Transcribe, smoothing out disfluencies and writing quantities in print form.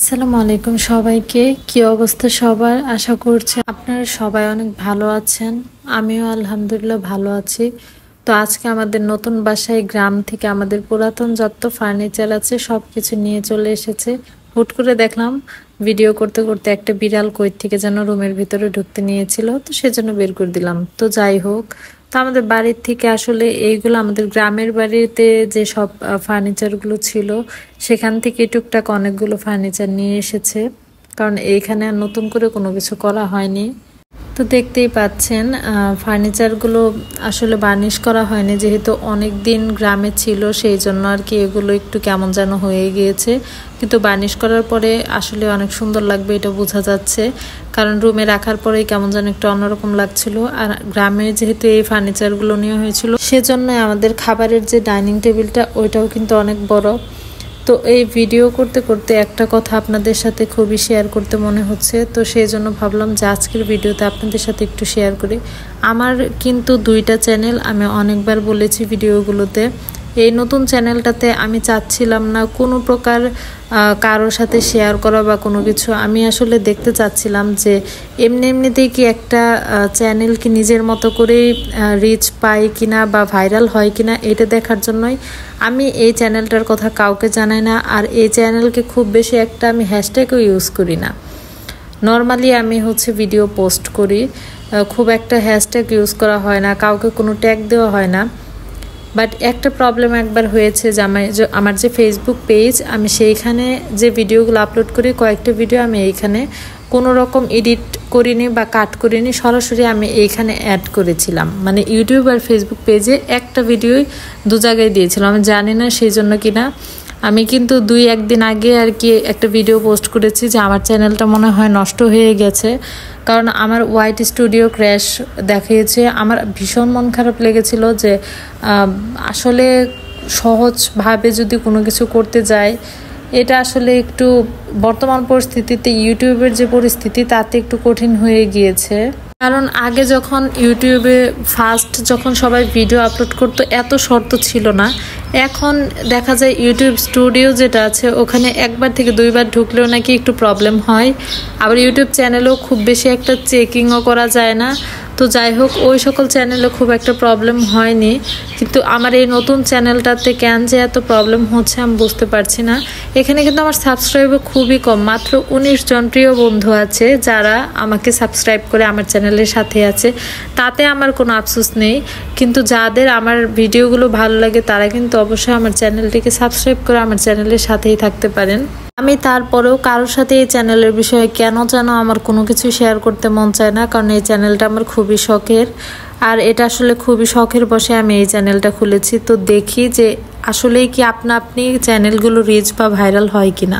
আসসালামু আলাইকুম সবাইকে। কি অবস্থা সবার? আশা করছি আপনারা সবাই অনেক ভালো আছেন। আমিও আলহামদুলিল্লাহ ভালো আছি। তো আজকে আমাদের নতুন বাসায় গ্রাম থেকে আমাদের পুরাতন যত ফার্নিচার আছে সবকিছু নিয়ে চলে এসেছে। হুট করে দেখলাম ভিডিও করতে করতে একটা বিড়াল কই থেকে যেন রুমের ভিতরে ঢুকতে নিয়েছিল, তো সেজন্য বের করে দিলাম। তো যাই হোক, তো আমাদের বাড়ির থেকে আসলে এইগুলো আমাদের গ্রামের বাড়িতে যে সব ফার্নিচারগুলো ছিল সেখান থেকে টুকটাক অনেকগুলো ফার্নিচার নিয়ে এসেছে, কারণ এইখানে আর নতুন করে কোনো কিছু করা হয়নি। তো দেখতেই পাচ্ছেন ফার্নিচারগুলো আসলে বার্নিশ করা হয়নি, যেহেতু অনেক দিন গ্রামে ছিল সেই জন্য আর কি এগুলো একটু কেমন যেন হয়ে গিয়েছে। কিন্তু বার্নিশ করার পরে আসলে অনেক সুন্দর লাগবে, এটা বোঝা যাচ্ছে, কারণ রুমে রাখার পরেই কেমন যেন একটু অন্যরকম লাগছিল। আর গ্রামে যেহেতু এই ফার্নিচারগুলো নিয়ে হয়েছিল সেজন্য আমাদের খাবারের যে ডাইনিং টেবিলটা ওইটাও কিন্তু অনেক বড়। তো এই ভিডিও করতে করতে একটা কথা আপনাদের সাথে খুবই শেয়ার করতে মনে হচ্ছে, তো সেই জন্য ভাবলাম যে আজকের ভিডিওতে আপনাদের সাথে একটু শেয়ার করি। আমার কিন্তু দুইটা চ্যানেল, আমি অনেকবার বলেছি ভিডিওগুলোতে। এই নতুন চ্যানেলটাতে আমি চাচ্ছিলাম না কোনো প্রকার কারোর সাথে শেয়ার করা বা কোনো কিছু। আমি আসলে দেখতে চাচ্ছিলাম যে এমনিতেই কি একটা চ্যানেল কি নিজের মতো করে রিচ পায় কিনা বা ভাইরাল হয় কিনা, এটা দেখার জন্যই আমি এই চ্যানেলটার কথা কাউকে জানাই না। আর এই চ্যানেলকে খুব বেশি একটা আমি হ্যাশট্যাগও ইউজ করি না। নর্মালি আমি ভিডিও পোস্ট করি, খুব একটা হ্যাশট্যাগ ইউজ করা হয় না, কাউকে কোনো ট্যাগ দেওয়া হয় না। বাট একটা প্রবলেম একবার হয়েছে যে আমার যে ফেসবুক পেজ, আমি সেইখানে যে ভিডিওগুলো আপলোড করি, কয়েকটা ভিডিও আমি এইখানে কোনো রকম এডিট করিনি বা কাট করিনি, সরাসরি আমি এইখানে অ্যাড করেছিলাম। মানে ইউটিউব আর ফেসবুক পেজে একটা ভিডিওই দু জায়গায় দিয়েছিলাম, আমি জানি না সেই জন্য কিনা। আমি কিন্তু 2-1 দিন আগে আর কি একটা ভিডিও পোস্ট করেছি যে আমার চ্যানেলটা মনে হয় নষ্ট হয়ে গেছে, কারণ আমার হোয়াইট স্টুডিও ক্র্যাশ দেখিয়েছে। আমার ভীষণ মন খারাপ লেগেছিল যে আসলে সহজভাবে যদি কোনো কিছু করতে যায়, এটা আসলে একটু বর্তমান পরিস্থিতিতে ইউটিউবের যে পরিস্থিতি তাতে একটু কঠিন হয়ে গিয়েছে। কারণ আগে যখন ইউটিউবে যখন সবাই ভিডিও আপলোড করতো এত শর্ত ছিল না। এখন দেখা যায় ইউটিউব স্টুডিও যেটা আছে ওখানে 1বার থেকে 2বার ঢুকলেও নাকি একটু প্রবলেম হয়। আবার ইউটিউব চ্যানেলেও খুব বেশি একটা চেকিংও করা যায় না। তো যাই হোক, ওই সকল চ্যানেলে খুব একটা প্রবলেম হয়নি, কিন্তু আমার এই নতুন চ্যানেলটাতে কেন যে এত প্রবলেম হচ্ছে আমি বুঝতে পারছি না। এখানে কিন্তু আমার সাবস্ক্রাইবার খুবই কম, মাত্র 19 জন প্রিয় বন্ধু আছে যারা আমাকে সাবস্ক্রাইব করে আমার চ্যানেলের সাথে আছে। তাতে আমার কোনো আফসোস নেই, কিন্তু যাদের আমার ভিডিওগুলো ভালো লাগে তারা কিন্তু অবশ্যই আমার চ্যানেলটিকে সাবস্ক্রাইব করে আমার চ্যানেলের সাথেই থাকতে পারেন। আমি তারপরেও কারোর সাথে এই চ্যানেলের বিষয়ে কেন যেন আমার কোনো কিছু শেয়ার করতে মন চায় না, কারণ এই চ্যানেলটা আমার খুবই শখের। আর এটা আসলে খুবই শখের বশে আমি এই চ্যানেলটা খুলেছি। তো দেখি যে আসলেই কি আপনি চ্যানেলগুলো রিচ বা ভাইরাল হয় কিনা।